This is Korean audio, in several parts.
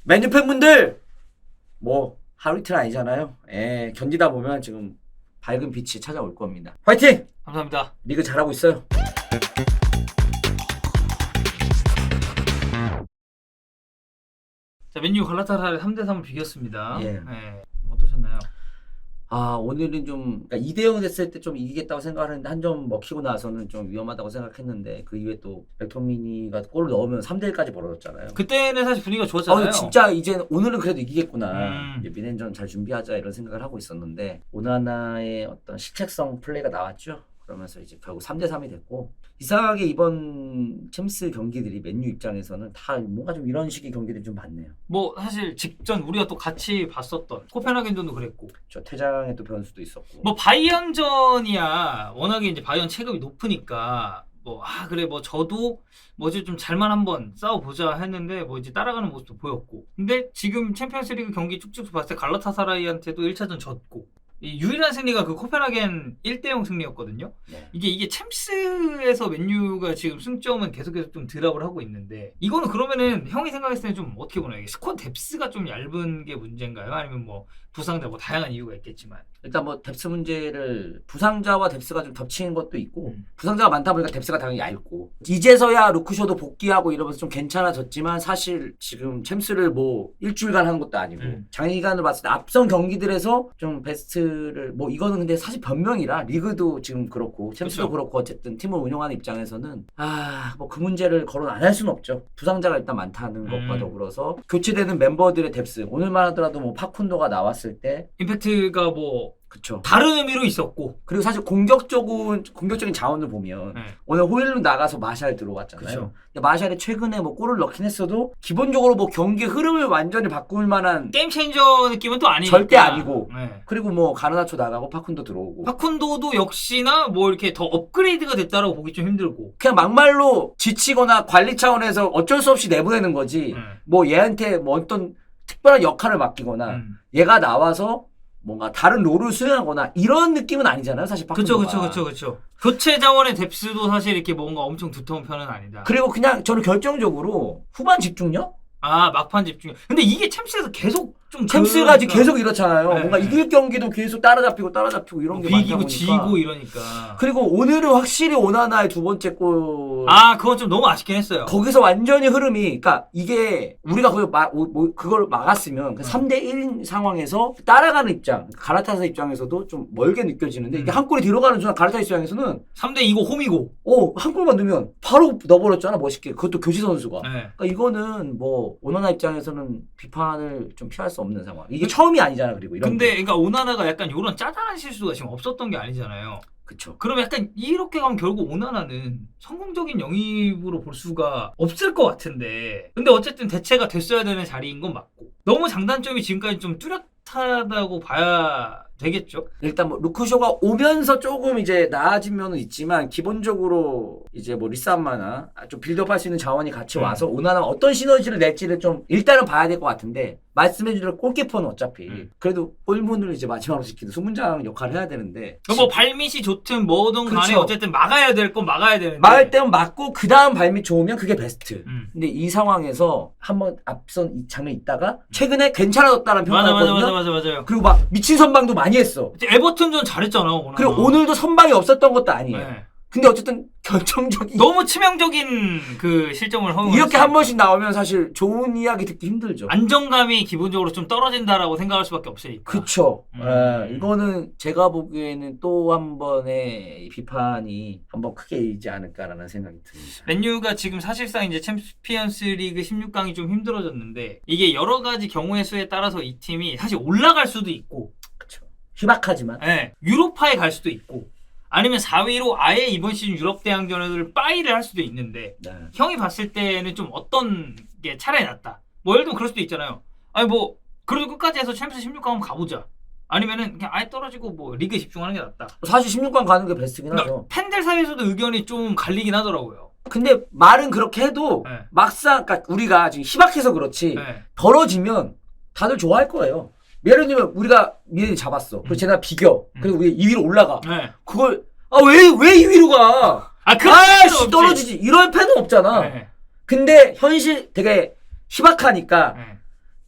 맨유 팬분들 뭐 하루 이틀 아니잖아요. 견디다 보면 지금 밝은 빛이 찾아올 겁니다. 화이팅! 감사합니다. 리그 잘하고 있어요. 자, 맨유 갈라타사라를 3대3을 비겼습니다. 예. 네. 어떠셨나요? 오늘은 좀, 그러니까 2대0 됐을 때 좀 이기겠다고 생각을 했는데, 한 점 먹히고 나서는 좀 위험하다고 생각했는데, 그 이후에 또, 백토미니가 골을 넣으면 3대1까지 벌어졌잖아요. 그때는 사실 분위기가 좋았잖아요. 진짜 이제 오늘은 그래도 이기겠구나. 음. 이제 미넨전 잘 준비하자 이런 생각을 하고 있었는데, 오나나의 어떤 실책성 플레이가 나왔죠. 그러면서 이제 결국 3대3이 됐고, 이상하게 이번 챔스 경기들이 맨유 입장에서는 다 뭔가 좀 이런 식의 경기들이 좀 많네요. 뭐 사실 직전 우리가 또 같이 봤었던 코펜하겐전도 그랬고, 저 퇴장의 또 변수도 있었고. 뭐 바이언전이야 워낙에 이제 바이언 체급이 높으니까 그래 뭐 저도 뭐지 좀 잘만 한번 싸워보자 했는데 뭐 이제 따라가는 모습도 보였고, 근데 지금 챔피언스리그 경기 쭉쭉 봤을 때 갈라타사라이한테도 1차전 졌고, 이 유일한 승리가 그 코펜하겐 1대0 승리였거든요. 네. 이게 챔스에서 맨유가 지금 승점은 계속해서 좀 드랍을 하고 있는데, 이거는 그러면은 형이 생각했을 때는 좀 어떻게 보나요? 이게 스쿼드 뎁스가 좀 얇은 게 문제인가요? 아니면 뭐 부상자 뭐 다양한 이유가 있겠지만. 일단 뭐 뎁스 문제를 부상자와 뎁스가 좀 겹치는 것도 있고, 부상자가 많다 보니까 뎁스가 당연히 얇고, 이제서야 루크쇼도 복귀하고 이러면서 좀 괜찮아졌지만, 사실 지금 챔스를 뭐 일주일간 한 것도 아니고 장기간으로 봤을 때 앞선 경기들에서 좀 베스트를 뭐 이거는 근데 사실 변명이라, 리그도 지금 그렇고 챔스도 그쵸. 그렇고 어쨌든 팀을 운영하는 입장에서는 뭐 그 문제를 거론 안 할 수는 없죠. 부상자가 일단 많다는 것과 더불어서 교체되는 멤버들의 뎁스, 오늘만 하더라도 뭐 파쿤도가 나왔을 때 임팩트가 뭐 그쵸. 다른 의미로 있었고, 그리고 사실 공격적인 자원을 보면 네. 오늘 호일룬 나가서 마샬 들어왔잖아요. 그쵸. 근데 마샬이 최근에 뭐 골을 넣긴 했어도 기본적으로 뭐 경기 흐름을 완전히 바꿀 만한 게임 체인저 느낌은 또 아니니까. 절대 아니고. 네. 그리고 뭐 가르나초 나가고 파쿤도 들어오고 파쿤도도 역시나 뭐 이렇게 더 업그레이드가 됐다라고 보기 좀 힘들고. 그냥 막말로 지치거나 관리 차원에서 어쩔 수 없이 내보내는 거지. 뭐 얘한테 뭐 어떤 특별한 역할을 맡기거나 얘가 나와서 뭔가 다른 롤을 수행하거나 이런 느낌은 아니잖아요, 사실 파쿤도가. 그쵸. 교체 자원의 뎁스도 사실 이렇게 뭔가 엄청 두터운 편은 아니다. 그리고 그냥 저는 결정적으로 후반 집중력? 막판 집중. 근데 이게 챔스에서 계속 좀 챔스가 지금 계속 이렇잖아요. 네. 뭔가 이길 경기도 계속 따라잡히고 이런 게 많다 비기고 보니까. 지고 이러니까. 그리고 오늘은 확실히 오나나의 두 번째 골. 그건 좀 너무 아쉽긴 했어요. 거기서 완전히 흐름이, 그러니까 이게 우리가 그걸 막았으면 그 3대1 상황에서 따라가는 입장, 갈라타사 입장에서도 좀 멀게 느껴지는데 이게 한 골이 들어가는 순간 갈라타사 입장에서는 3대2고 홈이고. 한 골만 넣으면 바로 넣어버렸잖아, 멋있게. 그것도 교시 선수가. 네. 그러니까 이거는 뭐 오나나 입장에서는 비판을 좀 피할 수 없는 상황. 이게 처음이 아니잖아, 그리고 이런. 근데 그러니까 오나나가 약간 이런 짜잘한 실수가 지금 없었던 게 아니잖아요. 그쵸. 그러면 약간 이렇게 가면 결국 오나나는 성공적인 영입으로 볼 수가 없을 것 같은데, 근데 어쨌든 대체가 됐어야 되는 자리인 건 맞고, 너무 장단점이 지금까지 좀 뚜렷하다고 봐야 되겠죠. 일단 뭐 루크쇼가 오면서 조금 이제 나아진 면은 있지만, 기본적으로 이제 뭐 리산마나 좀 빌드업할 수 있는 자원이 같이 와서 오나나 어떤 시너지를 낼지를 좀 일단은 봐야 될 것 같은데, 말씀해주신 골키퍼는 어차피 그래도 골문을 이제 마지막으로 지키는 수문장 역할을 해야 되는데, 뭐 발밑이 좋든 뭐든 간에 그렇죠. 어쨌든 막아야 될 건 막아야 되는데, 막을 때는 막고 그 다음 발밑 좋으면 그게 베스트. 음. 근데 이 상황에서 한번 앞선 이 장면이 있다가 최근에 괜찮아졌다는 평가를 했거든요. 맞아요. 그리고 막 미친 선방도 많이 했어. 에버튼전 잘했잖아 오늘. 그리고 오늘도 선방이 없었던 것도 아니에요. 네. 근데 어쨌든 결정적인, 너무 치명적인 그 실점을 허용했어요. 이렇게 한 번씩 나오면 사실 좋은 이야기 듣기 힘들죠. 안정감이 기본적으로 좀 떨어진다라고 생각할 수밖에 없으니까. 그쵸. 이거는 제가 보기에는 또 한 번의 비판이 한번 크게 일지 않을까라는 생각이 듭니다. 맨유가 지금 사실상 이제 챔피언스 리그 16강이 좀 힘들어졌는데, 이게 여러 가지 경우의 수에 따라서 이 팀이 사실 올라갈 수도 있고, 그쵸. 희박하지만. 유로파에 갈 수도 있고, 아니면 4위로 아예 이번 시즌 유럽 대항전을 빠이를 할 수도 있는데, 네. 형이 봤을 때는 좀 어떤 게 차라리 낫다. 뭐 예를 들면 그럴 수도 있잖아요. 아니 뭐 그래도 끝까지 해서 챔피언스 16강 한번 가보자. 아니면은 그냥 아예 떨어지고 뭐 리그에 집중하는 게 낫다. 사실 16강 가는 게 베스트긴 그러니까 하죠. 팬들 사이에서도 의견이 좀 갈리긴 하더라고요. 근데 말은 그렇게 해도 네. 막상, 그러니까 우리가 지금 희박해서 그렇지 네. 벌어지면 다들 좋아할 거예요. 예를 들면 우리가 미넨이 잡았어. 그리고 쟤네가 비겨. 그리고 우리 2위로 올라가. 네. 그걸 왜 2위로 가? 그런 떨어지지. 이럴 팬은 없잖아. 네. 근데 현실 되게 희박하니까 네.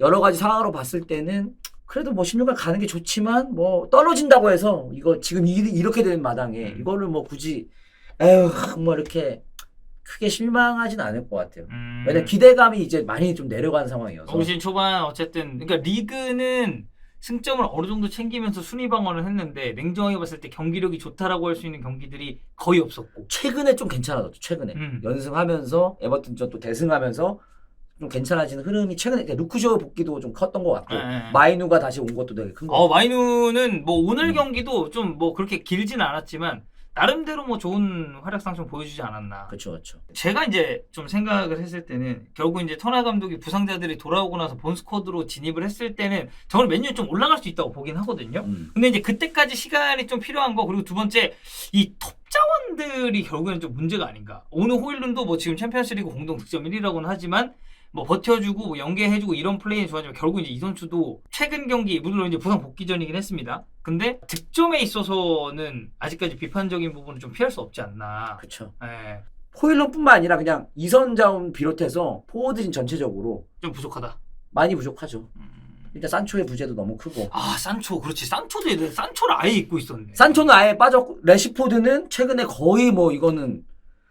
여러 가지 상황으로 봤을 때는 그래도 뭐 16강 가는 게 좋지만 뭐 떨어진다고 해서 이거 지금 이렇게 되는 마당에 이거를 뭐 굳이 에휴 뭐 이렇게 크게 실망하진 않을 것 같아요. 왜냐면 기대감이 이제 많이 좀 내려간 상황이어서. 시즌 초반 어쨌든 그러니까 리그는 승점을 어느 정도 챙기면서 순위 방어를 했는데 냉정하게 봤을 때 경기력이 좋다라고 할 수 있는 경기들이 거의 없었고 최근에 좀 괜찮아졌죠. 최근에 연승하면서 에버튼전 또 대승하면서 좀 괜찮아지는 흐름이 최근에 루크쇼 복귀도 좀 컸던 것 같고 마이누가 다시 온 것도 되게 큰 것 같고. 마이누는 뭐 오늘 경기도 좀 뭐 그렇게 길진 않았지만 나름대로 뭐 좋은 활약상 좀 보여주지 않았나. 그렇죠, 그렇죠. 제가 이제 좀 생각을 했을 때는 결국 이제 터나 감독이 부상자들이 돌아오고 나서 본 스쿼드로 진입을 했을 때는 저는 맨유 좀 올라갈 수 있다고 보긴 하거든요. 근데 이제 그때까지 시간이 좀 필요한 거 그리고 두 번째 이 톱 자원들이 결국에는 좀 문제가 아닌가. 오늘 호일룬도 뭐 지금 챔피언스리그 공동 득점 1위라고는 하지만 뭐 버텨주고 뭐 연계해주고 이런 플레이는 좋아지만 결국 이제 이 선수도 최근 경기 물론 이제 부상 복귀전이긴 했습니다. 근데 득점에 있어서는 아직까지 비판적인 부분은 좀 피할 수 없지 않나. 그렇죠. 예. 호일런뿐만 아니라 그냥 이선 자원 비롯해서 포워드진 전체적으로 좀 부족하다. 많이 부족하죠. 일단 산초의 부재도 너무 크고. 아 산초 그렇지. 산초를 아예 잊고 있었네. 산초는 아예 빠졌고 레시포드는 최근에 거의 뭐 이거는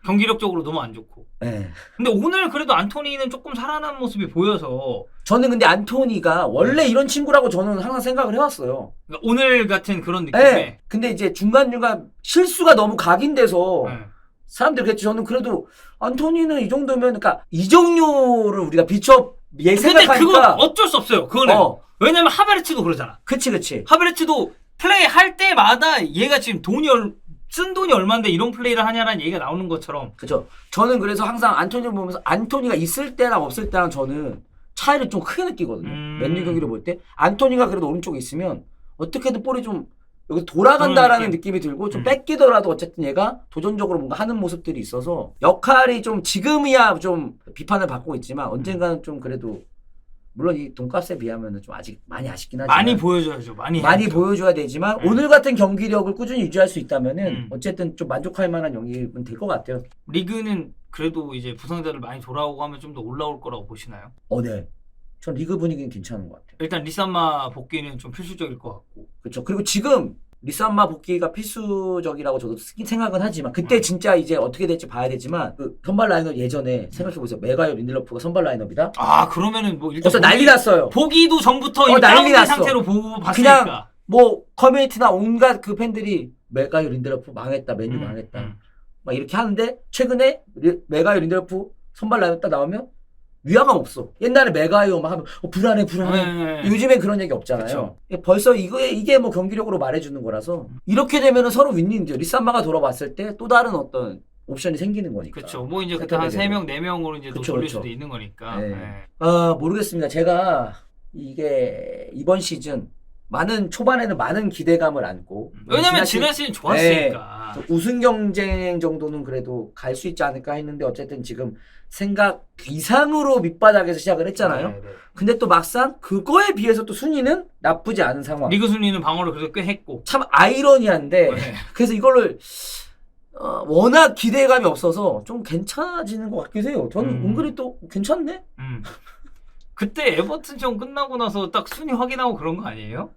경기력적으로 너무 안 좋고. 예. 근데 오늘 그래도 안토니는 조금 살아난 모습이 보여서 저는 근데 안토니가 원래 이런 친구라고 저는 항상 생각을 해왔어요. 그러니까 오늘 같은 그런 느낌에. 예. 근데 이제 중간중간 실수가 너무 각인돼서 네. 사람들이 그랬지. 저는 그래도 안토니는 이 정도면 그러니까 이정료를 우리가 비춰 근데 생각하니까 그건 어쩔 수 없어요. 그거는 왜냐면 하베르츠도 그러잖아. 그치. 하베르츠도 플레이 할 때마다 얘가 지금 쓴 돈이 얼마인데 이런 플레이를 하냐라는 얘기가 나오는 것처럼. 그죠. 저는 그래서 항상 안토니를 보면서 안토니가 있을 때랑 없을 때랑 저는 차이를 좀 크게 느끼거든요. 맨유 경기를 볼 때 안토니가 그래도 오른쪽에 있으면 어떻게든 볼이 좀 여기 돌아간다라는 느낌이 들고 좀 뺏기더라도 어쨌든 얘가 도전적으로 뭔가 하는 모습들이 있어서 역할이 좀 지금이야 좀 비판을 받고 있지만 언젠가는 좀 그래도 물론 이 돈값에 비하면 좀 아직 많이 아쉽긴 하지만 많이 보여줘야죠. 많이 보여줘야 되지만 오늘 같은 경기력을 꾸준히 유지할 수 있다면은 어쨌든 좀 만족할 만한 영입은 될 것 같아요. 리그는 그래도 이제 부상자들 많이 돌아오고 하면 좀 더 올라올 거라고 보시나요? 네. 전 리그 분위기는 괜찮은 것 같아요. 일단 리산마 복귀는 좀 필수적일 것 같고. 그렇죠. 그리고 지금 리산마 복귀가 필수적이라고 저도 생각은 하지만 그때 진짜 이제 어떻게 될지 봐야 되지만 그 선발 라인업 예전에 생각해보세요. 메가요 린델로프가 선발 라인업이다? 아 그러면은 뭐 일단 벌써 난리 났어요. 보기도 전부터 난리 다운된 났어. 상태로 보고 봤으니까. 그냥 뭐 커뮤니티나 온갖 그 팬들이 메가요 린델로프 망했다. 맨유 망했다. 막 이렇게 하는데 최근에 메가요 린델로프 선발 라인업 딱 나오면 위화감 없어. 옛날에 메가요 막 하면 불안해. 요즘엔 그런 얘기 없잖아요. 그쵸. 벌써 이게 뭐 경기력으로 말해주는 거라서 이렇게 되면은 서로 윈윈이죠. 리산마가 돌아왔을 때 또 다른 어떤 옵션이 생기는 거니까. 그렇죠. 뭐 이제 그때 한 3명, 4명으로 이제 또 돌릴 수도 있는 거니까. 네. 아 모르겠습니다. 제가 이게 이번 시즌 초반에는 많은 기대감을 안고 왜냐면 지난 시즌 좋았으니까. 우승 경쟁 정도는 그래도 갈 수 있지 않을까 했는데 어쨌든 지금 생각 이상으로 밑바닥에서 시작을 했잖아요. 네. 근데 또 막상 그거에 비해서 또 순위는 나쁘지 않은 상황. 리그 순위는 방어를 그래도 꽤 했고. 참 아이러니한데 그래서 이거를 워낙 기대감이 없어서 좀 괜찮아지는 것 같기도 해요. 저는 은근히 또 괜찮네. 그때 에버튼전 끝나고 나서 딱 순위 확인하고 그런 거 아니에요?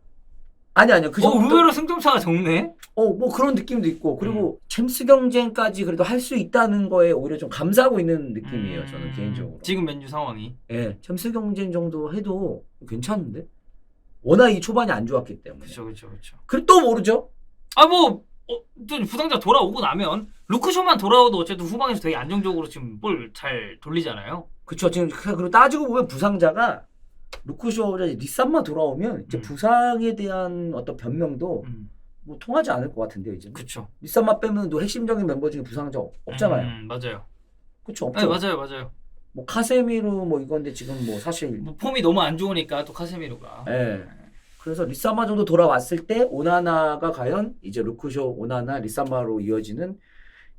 아니요. 그 정도. 의외로 승점차가 적네. 뭐 그런 느낌도 있고 그리고 챔스 경쟁까지 그래도 할 수 있다는 거에 오히려 좀 감사하고 있는 느낌이에요. 저는 개인적으로. 지금 맨유 상황이. 예, 챔스 경쟁 정도 해도 괜찮은데. 워낙 이 초반이 안 좋았기 때문에. 그렇죠. 그리고 또 모르죠. 또 부상자 돌아오고 나면 루크쇼만 돌아와도 어쨌든 후방에서 되게 안정적으로 지금 볼 잘 돌리잖아요. 그렇죠. 지금 그리고 따지고 보면 부상자가 루크쇼 리산마 돌아오면 이제 부상에 대한 어떤 변명도 뭐 통하지 않을 것 같은데요 이제. 그렇죠. 리산마 빼면 또 핵심적인 멤버 중에 부상자 없잖아요. 맞아요. 그렇죠. 없죠. 네, 맞아요. 뭐 카세미로 뭐 이건데 지금 뭐 사실 뭐 폼이 너무 안 좋으니까 또 카세미로가. 네. 그래서 리산마 정도 돌아왔을 때 오나나가 과연 이제 루크쇼, 오나나, 리산마로 이어지는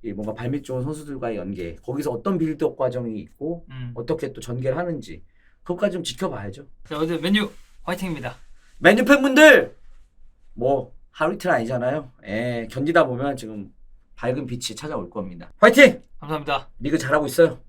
이 뭔가 발밑 좋은 선수들과의 연계 거기서 어떤 빌드업 과정이 있고 어떻게 또 전개를 하는지 그것까지 좀 지켜봐야죠. 자, 어제 맨유 화이팅입니다. 맨유 팬분들 뭐 하루 이틀 아니잖아요. 견디다 보면 지금 밝은 빛이 찾아올 겁니다. 화이팅! 감사합니다. 리그 잘하고 있어요.